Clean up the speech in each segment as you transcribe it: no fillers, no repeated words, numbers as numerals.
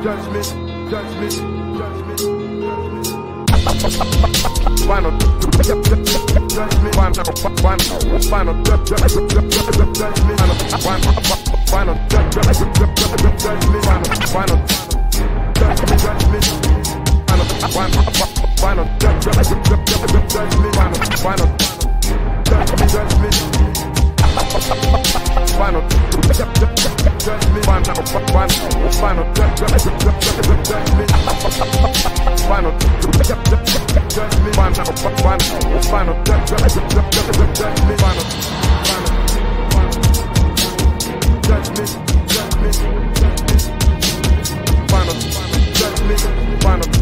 judgment, judgment, judgment, Final judgment, final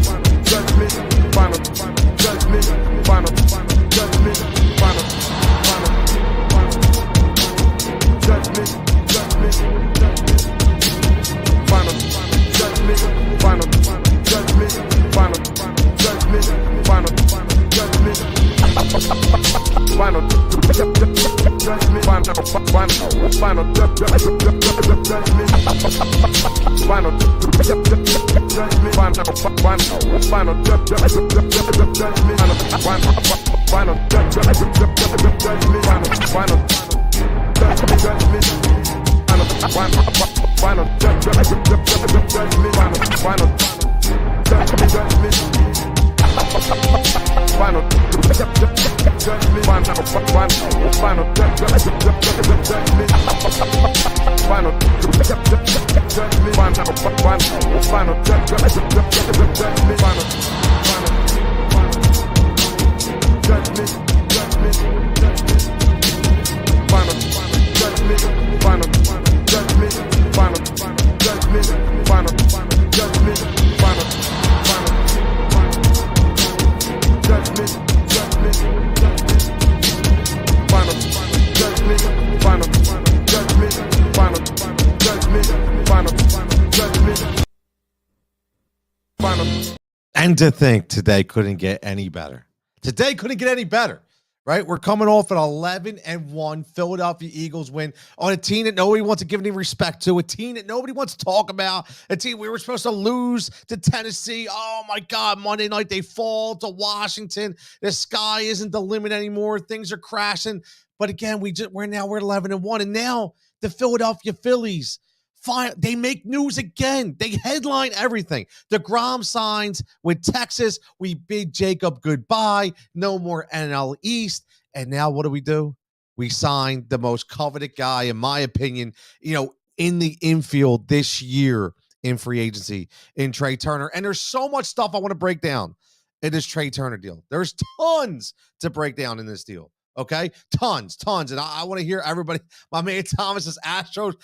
And to think today couldn't get any better. Today couldn't get any better, right? We're coming off an 11-1 Philadelphia Eagles win on a team that nobody wants to give any respect to, a team that nobody wants to talk about, a team we were supposed to lose to Tennessee. Oh, my God, Monday night they fall to Washington. The sky isn't the limit anymore. Things are crashing. But again, we're 11-1, and now the Philadelphia Phillies, fine, they make news again. They headline everything. DeGrom signs with Texas. We bid Jacob goodbye. No more NL East. And now what do? We signed the most coveted guy, in my opinion, in the infield this year in free agency in Trea Turner. And there's so much stuff I want to break down in this Trea Turner deal. There's tons to break down in this deal. Okay, tons. And I want to hear everybody. My man Thomas's Astros.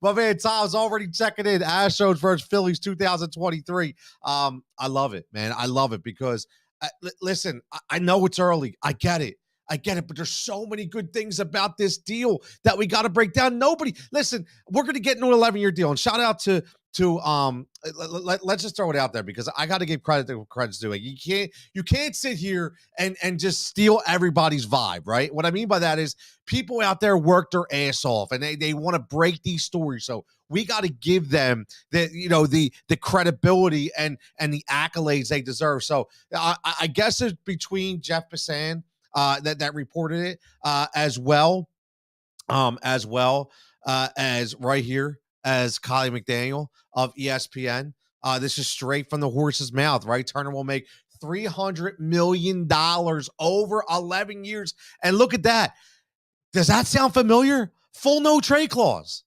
My man Tom's already checking in. Astros versus Phillies 2023. I love it, man. I love it because, listen, I know it's early. I get it. But there's so many good things about this deal that we got to break down. Listen, we're going to get into an 11-year deal. And shout out to let's just throw it out there because I got to give credit's due. You can't sit here and just steal everybody's vibe, right? What I mean by that is people out there work their ass off and they want to break these stories. So we got to give them the credibility and the accolades they deserve. So I guess it's between Jeff Passan that reported it as well as right here as Kylie McDaniel of ESPN. This is straight from the horse's mouth, right? Turner will make $300 million over 11 years. And look at that. Does that sound familiar? Full no trade clause.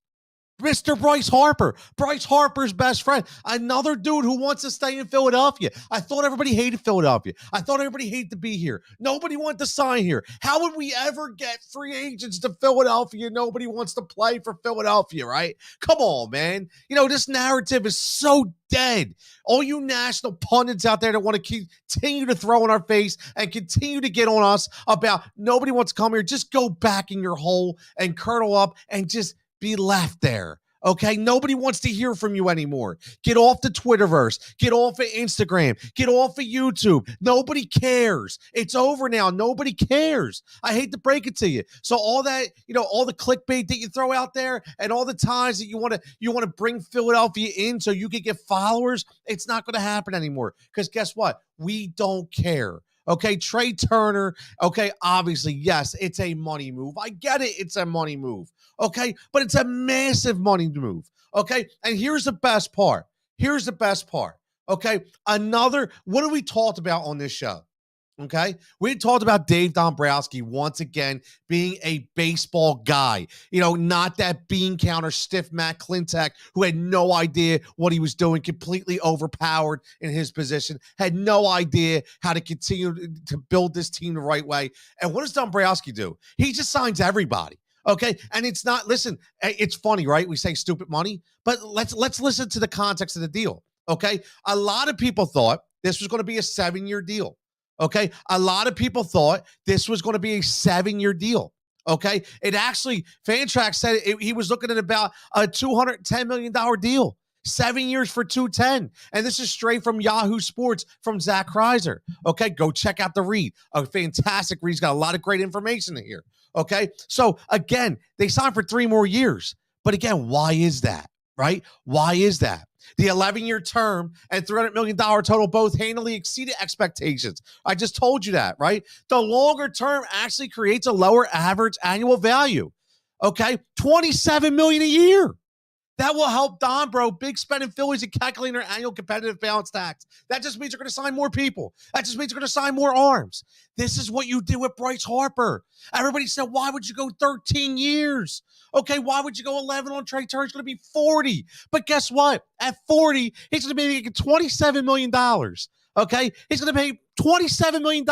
Mr. Bryce Harper's best friend, another dude who wants to stay in Philadelphia. I thought everybody hated Philadelphia. I thought everybody hated to be here. Nobody wanted to sign here. How would we ever get free agents to Philadelphia? Nobody wants to play for Philadelphia, right? Come on, man. This narrative is so dead. All you national pundits out there that want to continue to throw in our face and continue to get on us about nobody wants to come here, just go back in your hole and curl up and just be left there, Okay, nobody wants to hear from you anymore. Get off the Twitterverse. Get off of Instagram. Get off of YouTube. Nobody cares. It's over now. Nobody cares. I hate to break it to you. So all that, all the clickbait that you throw out there, and all the times that you want to bring Philadelphia in so you can get followers, it's not going to happen anymore. Because guess what? We don't care. Okay, Trea Turner. Okay, obviously, yes, it's a money move. I get it. It's a money move. Okay, but it's a massive money move. Okay, and here's the best part. Okay, what have we talked about on this show? Okay, we talked about Dave Dombrowski once again being a baseball guy, not that bean counter stiff Matt Klintek who had no idea what he was doing, completely overpowered in his position, had no idea how to continue to build this team the right way. And what does Dombrowski do? He just signs everybody. Okay, and it's not. Listen, it's funny, right? We say stupid money, but let's listen to the context of the deal. Okay, a lot of people thought this was going to be a 7-year deal. Okay. A lot of people thought this was going to be a 7-year deal. Okay. It actually, Fantrax said he was looking at about a $210 million deal, 7 years for 210. And this is straight from Yahoo Sports from Zach Kreiser. Okay. Go check out the read. A fantastic read. He's got a lot of great information in here. Okay. So again, they signed for 3 more years. But again, why is that? Right? Why is that? The 11-year term and $300 million total both handily exceeded expectations. I just told you that, right? The longer term actually creates a lower average annual value. Okay? $27 million a year. That will help Dombro, big spending Phillies, in calculating their annual competitive balance tax. That just means they're going to sign more people. That just means they're going to sign more arms. This is what you did with Bryce Harper. Everybody said, why would you go 13 years? Okay, why would you go 11 on Trea Turner? It's going to be 40. But guess what? At 40, he's going to be making $27 million. Okay, he's going to pay $27 million.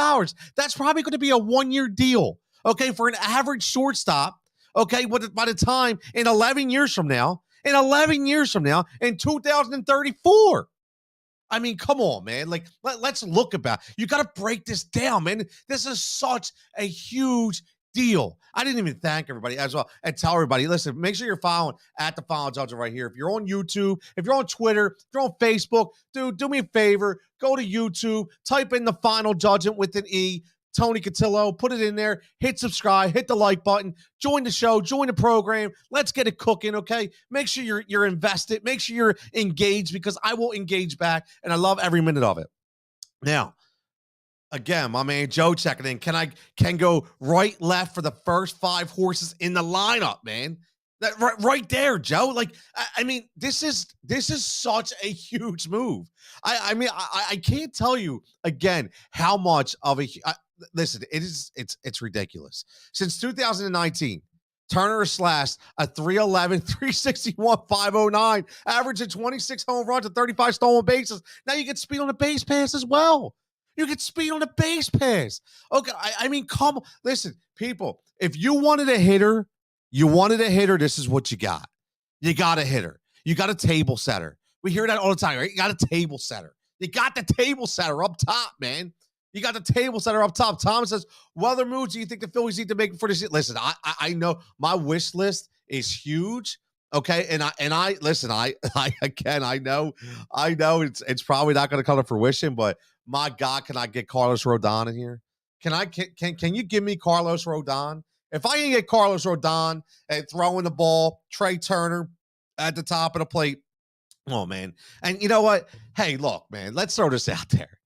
That's probably going to be a 1-year deal. Okay, for an average shortstop. Okay, by the time in 11 years from now, in 2034. I mean, come on, man. Like, let's look about it. You got to break this down, man. This is such a huge deal. I didn't even thank everybody as well and tell everybody, listen, make sure you're following at the Final Judgment right here. If you're on YouTube, if you're on Twitter, if you're on Facebook, dude, do me a favor. Go to YouTube, type in the Final Judgment with an E. Tony Cutillo, put it in there, hit subscribe, hit the like button, join the show, join the program. Let's get it cooking, okay? Make sure you're invested. Make sure you're engaged, because I will engage back, and I love every minute of it. Now, again, my man Joe checking in. Can go right, left for the first 5 horses in the lineup, man. That right there, Joe. Like, I mean, this is such a huge move. I mean, I can't tell you again how much of a listen. It's ridiculous. Since 2019, Turner has slashed a 311, 361, 509, averaging 26 home runs and 35 stolen bases. Now you get speed on the base pass as well. You get speed on the base pass. Okay, I mean, come on. Listen, people, if you wanted a hitter, this is what you got. You got a hitter. You got a table setter. We hear that all the time, right? You got a table setter. You got the table setter up top, man. You got the table setter up top. Tom says, what other moves do you think the Phillies need to make for this? Listen, I know my wish list is huge. Okay. And I listen, I know it's probably not going to come to fruition, but my God, can I get Carlos Rodon in here? Can you give me Carlos Rodon? If I can get Carlos Rodon and throwing the ball, Trea Turner at the top of the plate, oh, man. And you know what? Hey, look, man, let's throw this out there.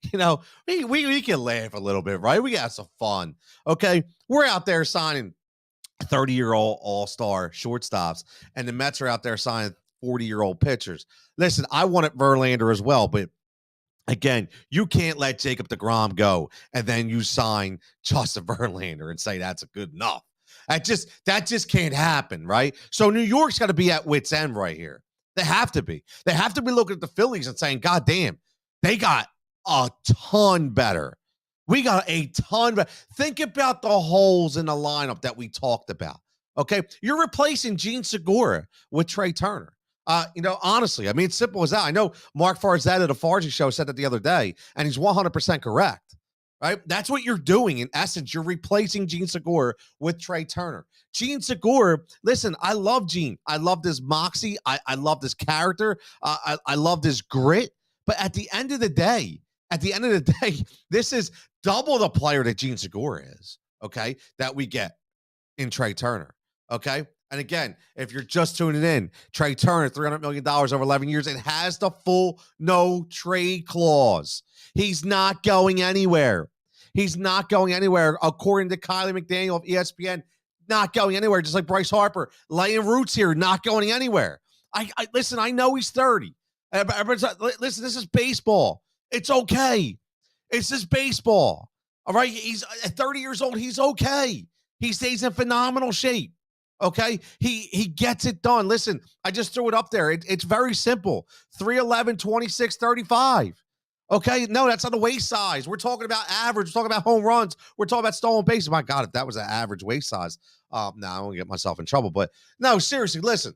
We can laugh a little bit, right? We got some fun, okay? We're out there signing 30-year-old all-star shortstops, and the Mets are out there signing 40-year-old pitchers. Listen, I wanted Verlander as well, but again, you can't let Jacob deGrom go and then you sign Justin Verlander and say that's good enough. That just can't happen, right? So New York's got to be at wit's end right here. They have to be. They have to be looking at the Phillies and saying, God damn, they got a ton better. We got a ton better. Think about the holes in the lineup that we talked about. Okay. You're replacing Gene Segura with Trea Turner. Honestly, I mean, it's simple as that. I know Mark Farzetta of the Fargy Show said that the other day, and he's 100% correct. right? That's what you're doing. In essence, you're replacing Gene Segura with Trea Turner. Gene Segura, listen, I love Gene. I love this moxie. I love this character. I love this grit. But at the end of the day, this is double the player that Gene Segura is, okay, that we get in Trea Turner, okay? And again, if you're just tuning in, Trea Turner, $300 million over 11 years. It has the full no trade clause. He's not going anywhere. He's not going anywhere, according to Kylie McDaniel of ESPN. Not going anywhere, just like Bryce Harper, laying roots here, not going anywhere. I listen, I know he's 30. Listen, this is baseball. It's okay. It's just baseball. All right. He's at 30 years old. He's okay. He stays in phenomenal shape. Okay. He gets it done. Listen, I just threw it up there. It's very simple. 3'11, 26, 35. Okay. No, that's not the waist size. We're talking about average. We're talking about home runs. We're talking about stolen bases. My God, if that was an average waist size, no, I won't get myself in trouble. But no, seriously, listen,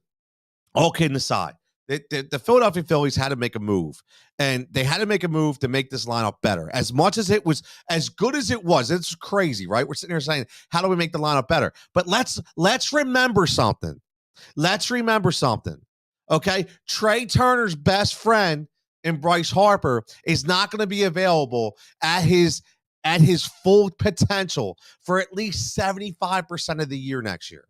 all kidding aside. The Philadelphia Phillies had to make a move, and they had to make a move to make this lineup better. As much as it was, as good as it was, it's crazy, right? We're sitting here saying, how do we make the lineup better? But let's remember something. Let's remember something, okay? Trea Turner's best friend in Bryce Harper is not going to be available at his full potential for at least 75% of the year next year,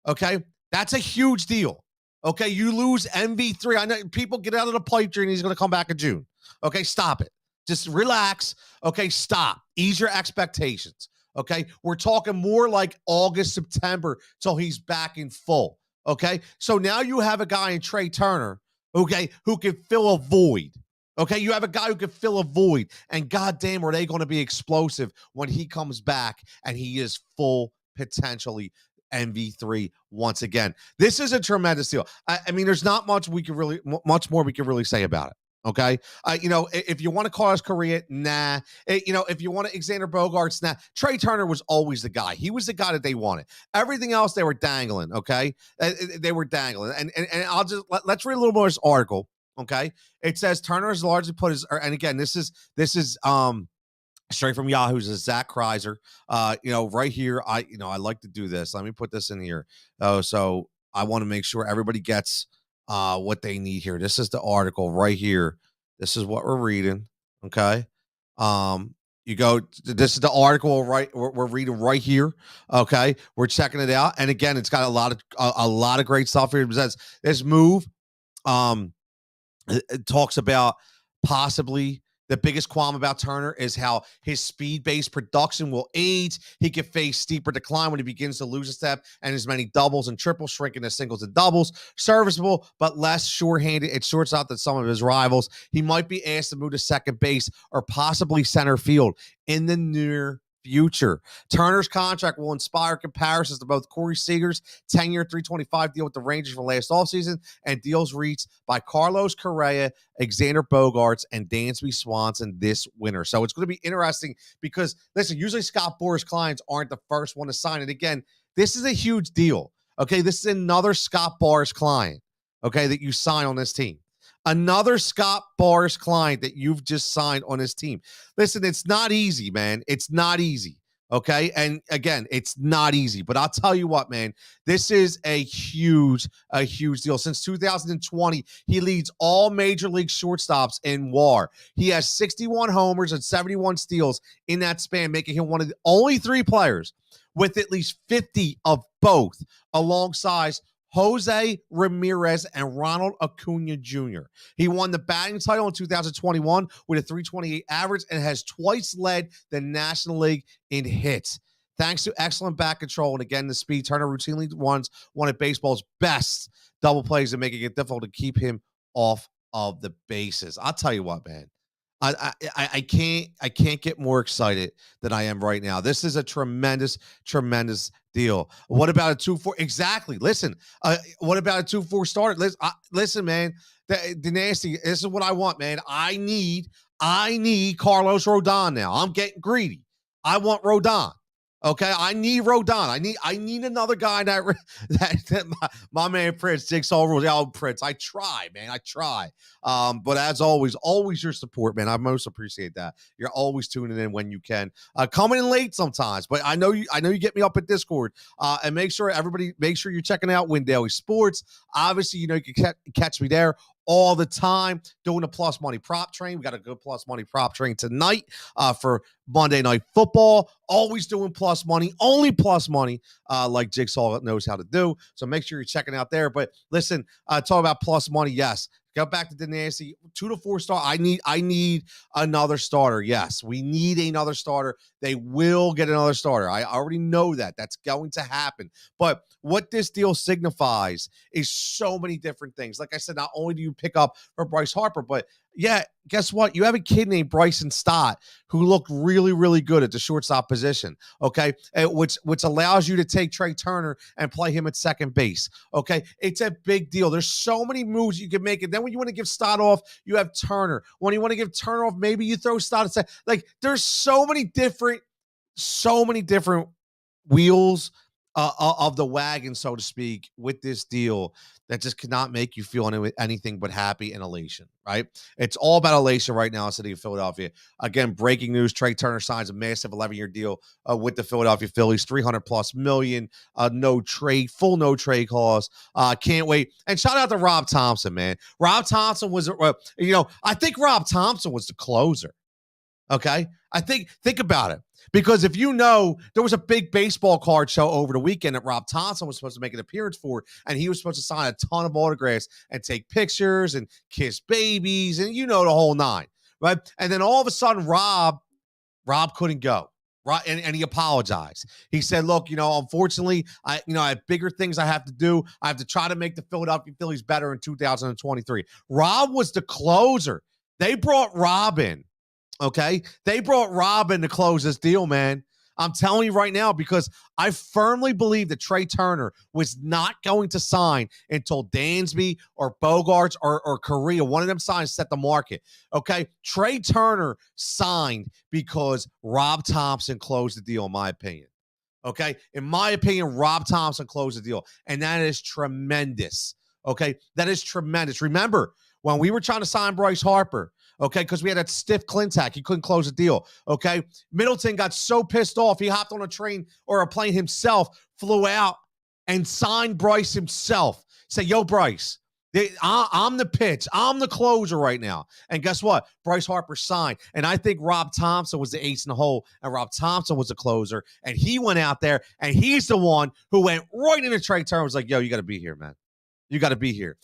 okay? That's a huge deal. Okay, you lose MV3. I know people get out of the pipe dream. He's going to come back in June. Okay, stop it. Just relax. Okay, stop. Ease your expectations. Okay, we're talking more like August, September till he's back in full. Okay, so now you have a guy in Trea Turner, okay, who can fill a void. Okay, you have a guy who can fill a void, and goddamn, are they going to be explosive when he comes back and he is full potentially MV3 once again. This is a tremendous deal. I mean, there's not much more we can really say about it. Okay. If you want to call us Korea, nah. If you want to Xander Bogaerts, nah. Trea Turner was always the guy. He was the guy that they wanted. Everything else they were dangling. Okay. They were dangling. And I'll just, let's read a little more of this article. Okay. It says Turner has largely put his, and again, this is straight from Yahoo's is Zach Kreiser. Right here, I like to do this. Let me put this in here. So I want to make sure everybody gets what they need here. This is the article right here. This is what we're reading. Okay. This is the article we're reading right here. Okay. We're checking it out. And again, it's got a lot of great stuff here. It says this move. It talks about possibly the biggest qualm about Turner is how his speed-based production will age. He could face steeper decline when he begins to lose a step, and as many doubles and triples shrinking to singles and doubles. Serviceable, but less sure-handed. It shorts out than some of his rivals. He might be asked to move to second base or possibly center field in the near future. Turner's contract will inspire comparisons to both Corey Seager's 10-year, $325 deal with the Rangers from last offseason and deals reached by Carlos Correa, Xander Bogaerts, and Dansby Swanson this winter. So it's going to be interesting because, listen, usually Scott Boras clients aren't the first one to sign it. Again, this is a huge deal. Okay, this is another Scott Boras client, okay, that you sign on this team. Another Scott Boras client that you've just signed on his team. Listen, it's not easy, man. It's not easy. Okay. And again, it's not easy, but I'll tell you what, man, this is a huge deal. Since 2020, he leads all major league shortstops in WAR. He has 61 homers and 71 steals in that span, making him one of the only three players with at least 50 of both, alongside Jose Ramirez and Ronald Acuna Jr. He won the batting title in 2021 with a 328 average and has twice led the National League in hits. Thanks to excellent bat control and, again, the speed, Turner routinely runs one of baseball's best double plays and making it difficult to keep him off of the bases. I'll tell you what, man. I can't get more excited than I am right now. This is a tremendous deal. What about a 2-4? Exactly. Listen, what about a 2-4 starter? Listen, man, the nasty. This is what I want, man. I need Carlos Rodon now. I'm getting greedy. I want Rodon. Okay, I need Rodon. I need another guy that my man Prince Jigsaw rules. Oh, Prince, I try, man. I try. But as always your support, man. I most appreciate that. You're always tuning in when you can. Coming in late sometimes, but I know you get me up at Discord. And make sure you're checking out Win Daily Sports. Obviously, you can catch me there all the time doing the plus money prop train. We got a good plus money prop train tonight for Monday Night Football. Always doing plus money, only plus money, like Jigsaw knows how to do. So make sure you're checking out there. But listen, talk about plus money. Yes. Go back to the Nancy 2 to 4 star. I need another starter. Yes, we need another starter. They will get another starter. I already know that. That's going to happen. But what this deal signifies is so many different things. Like I said, not only do you pick up for Bryce Harper, but yeah, guess what? You have a kid named Bryson Stott who looked really, really good at the shortstop position, okay? Which allows you to take Trea Turner and play him at second base, okay? It's a big deal. There's so many moves you can make. And then when you want to give Stott off, you have Turner. When you want to give Turner off, maybe you throw Stott aside. Like, there's so many different wheels of the wagon, so to speak, with this deal that just cannot make you feel anything but happy and elation, right? It's all about elation right now in the city of Philadelphia. Again, breaking news, Trea Turner signs a massive 11-year deal with the Philadelphia Phillies, $300+ million, full no trade clause. Can't wait. And shout out to Rob Thompson, man. Rob Thompson was, I think Rob Thompson was the closer. Okay. Think about it. Because if there was a big baseball card show over the weekend that Rob Thompson was supposed to make an appearance for, and he was supposed to sign a ton of autographs and take pictures and kiss babies and the whole nine, right? And then all of a sudden, Rob couldn't go. Right, and he apologized. He said, look, unfortunately, I have bigger things I have to do. I have to try to make the Philadelphia Phillies better in 2023. Rob was the closer. They brought Rob in. Okay, they brought Rob in to close this deal, man. I'm telling you right now, because I firmly believe that Trea Turner was not going to sign until Dansby or Bogarts or Correa, one of them signs, set the market. Okay, Trea Turner signed because Rob Thompson closed the deal, in my opinion. Okay, in my opinion, Rob Thompson closed the deal, and that is tremendous. Okay, that is tremendous. Remember, when we were trying to sign Bryce Harper, okay, because we had that stiff Clintack. He couldn't close the deal, okay? Middleton got so pissed off, he hopped on a train or a plane himself, flew out, and signed Bryce himself. Say, yo, Bryce, I'm the pitch. I'm the closer right now. And guess what? Bryce Harper signed. And I think Rob Thompson was the ace in the hole, and Rob Thompson was the closer. And he went out there, and he's the one who went right into Trea Turner and was like, yo, you got to be here, man. You got to be here.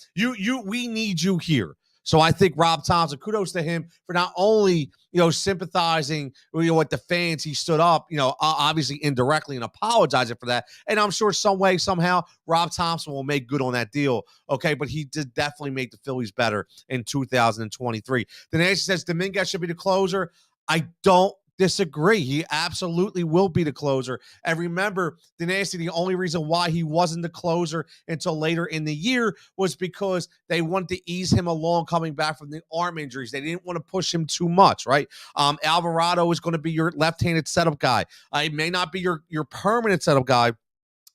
We need you here. So I think Rob Thompson, kudos to him for not only, sympathizing, with the fans. He stood up, obviously indirectly and apologizing for that. And I'm sure some way, somehow, Rob Thompson will make good on that deal. Okay. But he did definitely make the Phillies better in 2023. The Nancy says Dominguez should be the closer. I don't disagree. He absolutely will be the closer. And remember, the only reason why he wasn't the closer until later in the year was because they wanted to ease him along coming back from the arm injuries. They didn't want to push him too much, right? Alvarado is going to be your left-handed setup guy. It may not be your permanent setup guy.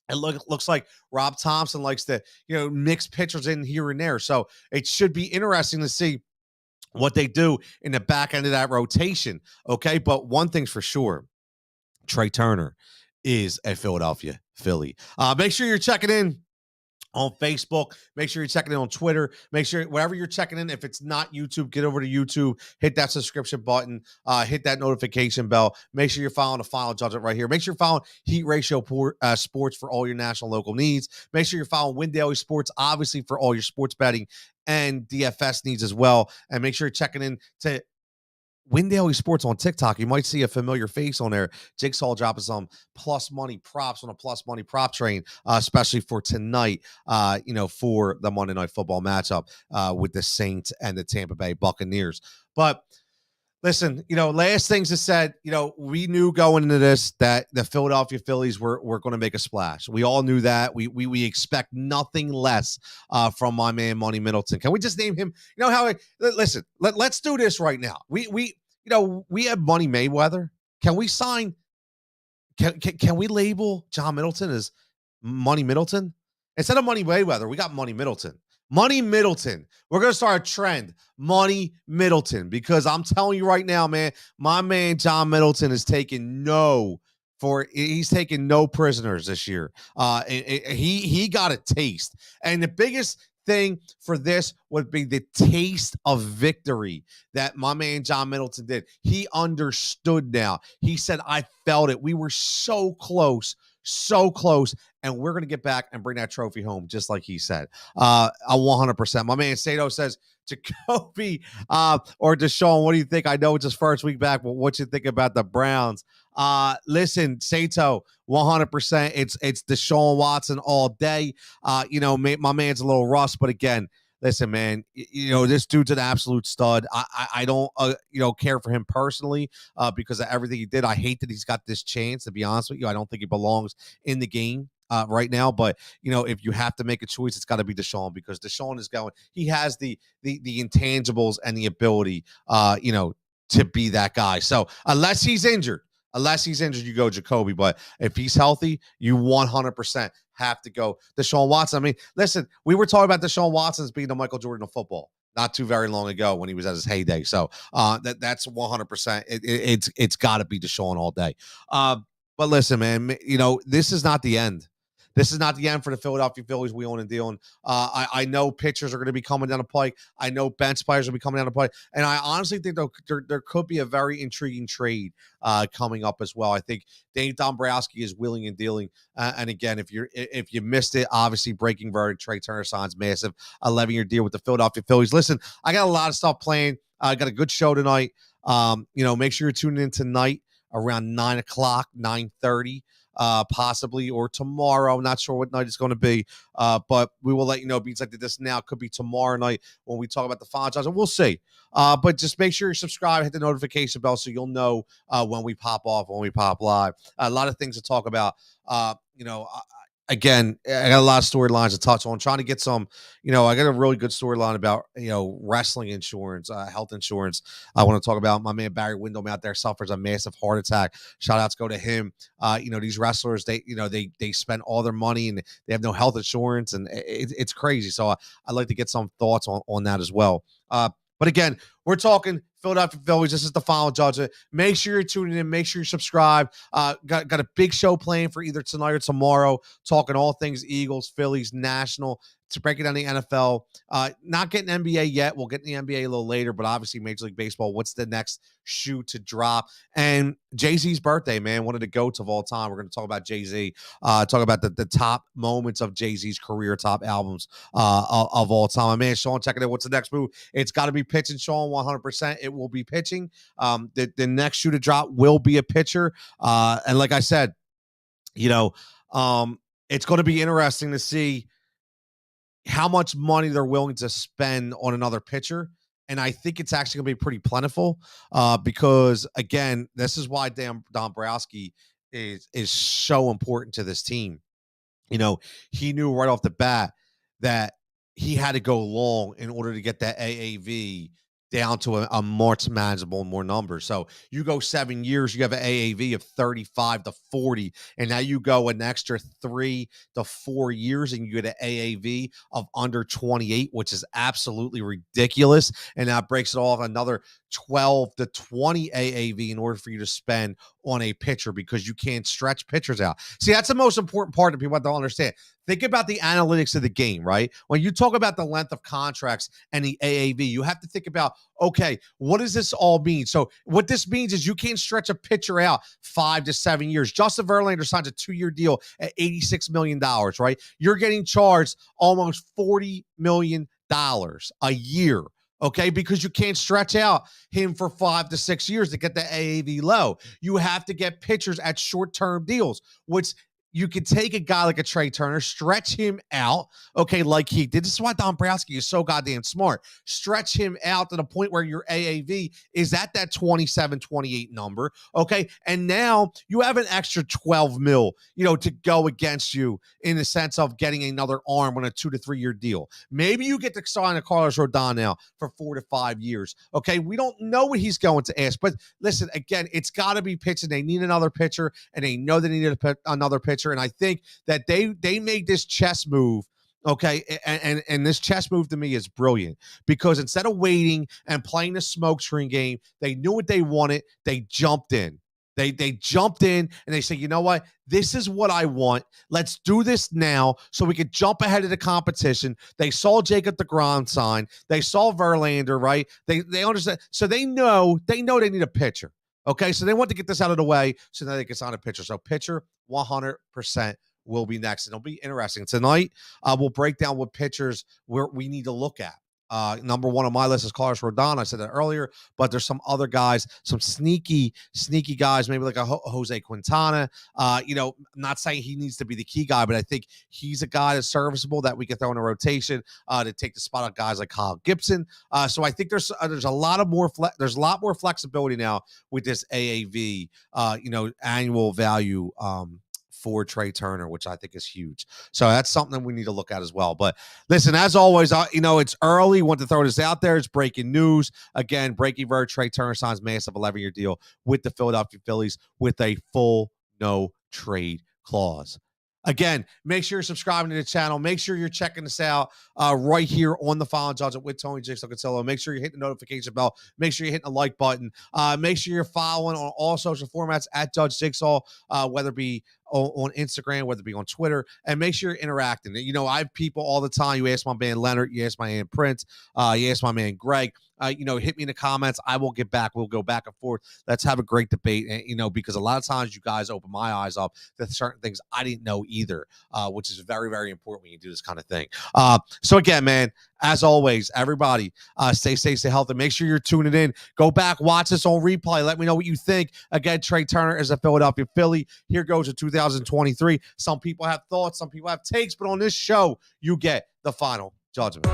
It looks like Rob Thompson likes to, mix pitchers in here and there. So it should be interesting to see what they do in the back end of that rotation, okay? But one thing's for sure, Trea Turner is a Philadelphia Philly. Make sure you're checking in on Facebook. Make sure you're checking in on Twitter. Make sure wherever you're checking in, if it's not YouTube, get over to YouTube, hit that subscription button, hit that notification bell. Make sure you're following the Final Judgment right here. Make sure you're following Heat Ratio Sports for all your national local needs. Make sure you're following Win Daily Sports, obviously, for all your sports betting and DFS needs as well. And make sure you're checking in to Win Daily Sports on TikTok. You might see a familiar face on there. Jigsaw dropping some plus money props on a plus money prop train, especially for tonight, for the Monday Night Football matchup with the Saints and the Tampa Bay Buccaneers. But listen, last things is said, we knew going into this that the Philadelphia Phillies were going to make a splash. We all knew that. We expect nothing less from my man Money Middleton. Can we just name him? Listen, let's do this right now. We have Money Mayweather. Can we sign Can we label John Middleton as Money Middleton? Instead of Money Mayweather, we got Money Middleton. Money Middleton. We're going to start a trend. Money Middleton. Because I'm telling you right now, man, my man John Middleton is taking he's taking no prisoners this year. He got a taste. And the biggest thing for this would be the taste of victory that my man John Middleton did. He understood now. He said, I felt it. We were so close, and we're going to get back and bring that trophy home, just like he said. 100%. My man Sato says, Jacoby or Deshaun, what do you think? I know it's his first week back, but what you think about the Browns? Listen, Sato, 100%. It's Deshaun Watson all day. My man's a little rust, but again, listen, man, this dude's an absolute stud. I don't, care for him personally because of everything he did. I hate that he's got this chance, to be honest with you. I don't think he belongs in the game right now. But, if you have to make a choice, it's got to be Deshaun, because Deshaun is he has the intangibles and the ability, to be that guy. So unless he's injured, you go Jacoby. But if he's healthy, you 100% have to go Deshaun Watson. I mean, listen, we were talking about Deshaun Watson as being the Michael Jordan of football not too very long ago when he was at his heyday. So that's 100%. It's got to be Deshaun all day. But listen, man, this is not the end. This is not the end for the Philadelphia Phillies wheeling and dealing. I know pitchers are going to be coming down the pike. I know bench players will be coming down the pike. And I honestly think there could be a very intriguing trade coming up as well. I think Dave Dombrowski is wheeling and dealing. And again, if you missed it, obviously breaking verdict, Trea Turner signs massive 11-year deal with the Philadelphia Phillies. Listen, I got a lot of stuff playing. I got a good show tonight. Make sure you're tuning in tonight around 9 o'clock, 9:30. Possibly, or tomorrow. I'm not sure what night it's going to be, but we will let you know. Beats like this now could be tomorrow night when we talk about the franchise, and we'll see. But just make sure you subscribe, hit the notification bell so you'll know when we pop off, when we pop live. A lot of things to talk about. Again, I got a lot of storylines to touch on. Trying to get some, I got a really good storyline about, wrestling insurance, health insurance. I want to talk about my man Barry Windham out there suffers a massive heart attack. Shout outs go to him. These wrestlers, they spend all their money and they have no health insurance, and it's crazy. So I'd like to get some thoughts on that as well. But again, we're talking Philadelphia Phillies. This is the final judgment. Make sure you're tuning in. Make sure you subscribe. Got a big show playing for either tonight or tomorrow, talking all things Eagles, Phillies, National, to break it down the NFL. Not getting NBA yet. We'll get the NBA a little later, but obviously Major League Baseball, what's the next shoe to drop? And Jay-Z's birthday, man, one of the GOATs of all time. We're going to talk about Jay-Z, talk about the top moments of Jay-Z's career, top albums of all time. My man Sean, checking in. What's the next move? It's got to be pitching, Sean, 100%. It will be pitching. The next shoe to drop will be a pitcher. And like I said, it's going to be interesting to see how much money they're willing to spend on another pitcher. And I think it's actually going to be pretty plentiful because, again, this is why Dombrowski is so important to this team. He knew right off the bat that he had to go long in order to get that AAV down to a more manageable, more numbers. So you go 7 years, you have an AAV of 35 to 40, and now you go an extra 3 to 4 years and you get an AAV of under 28, which is absolutely ridiculous. And that breaks it off another 12 to 20 AAV in order for you to spend on a pitcher, because you can't stretch pitchers out. See, that's the most important part that people have to understand. Think about the analytics of the game, right? When you talk about the length of contracts and the AAV, you have to think about, okay, what does this all mean? So what this means is you can't stretch a pitcher out 5 to 7 years. Justin Verlander signs a 2-year deal at $86 million, right? You're getting charged almost $40 million a year. Okay, because you can't stretch out him for 5 to 6 years to get the AAV low. You have to get pitchers at short-term deals, which you could take a guy like a Trea Turner, stretch him out, okay, like he did. This is why Dombrowski is so goddamn smart. Stretch him out to the point where your AAV is at that 27, 28 number, okay? And now you have an extra 12 mil, to go against you in the sense of getting another arm on a 2 to 3 year deal. Maybe you get to sign a Carlos Rodon now for 4 to 5 years, okay? We don't know what he's going to ask, but listen, again, it's got to be pitching. They need another pitcher, and they know they need another pitcher. And I think that they made this chess move, okay, and this chess move to me is brilliant because instead of waiting and playing the smokescreen game, they knew what they wanted. They jumped in. They jumped in and they say, you know what? This is what I want. Let's do this now so we could jump ahead of the competition. They saw Jacob deGrom sign. They saw Verlander, right? They understand. So they know they need a pitcher. Okay, so they want to get this out of the way so that they can sign a pitcher. So pitcher 100% will be next. And it'll be interesting. Tonight, we'll break down what pitchers we need to look at. Number one on my list is Carlos Rodon. I said that earlier, but there's some other guys, some sneaky guys, maybe like a Jose Quintana. I'm not saying he needs to be the key guy, but I think he's a guy that's serviceable that we can throw in a rotation to take the spot of guys like Kyle Gibson. So I think there's a lot more flexibility now with this AAV, annual value. For Trea Turner, which I think is huge. So that's something we need to look at as well. But listen, as always, it's early. Want to throw this out there. It's breaking news. Again, breaking word, Trea Turner signs massive 11-year deal with the Philadelphia Phillies with a full no trade clause. Again, make sure you're subscribing to the channel. Make sure you're checking this out right here on the Final Judgment with Tony Jigsaw Cutillo. Make sure you're hitting the notification bell. Make sure you're hitting the like button. Make sure you're following on all social formats at Judge Jigsaw, whether it be on Instagram, whether it be on Twitter, and make sure you're interacting. I have people all the time. You ask my man Leonard, you ask my man Prince, you ask my man Greg. Hit me in the comments. I will get back. We'll go back and forth. Let's have a great debate. And, because a lot of times you guys open my eyes up to certain things I didn't know either, which is very, very important when you do this kind of thing. So again, man, as always, everybody stay safe, stay healthy. Make sure you're tuning in. Go back, watch this on replay. Let me know what you think. Again, Trea Turner is a Philadelphia Philly. Here goes to 2023. Some people have thoughts, some people have takes, but on this show, you get the final judgment.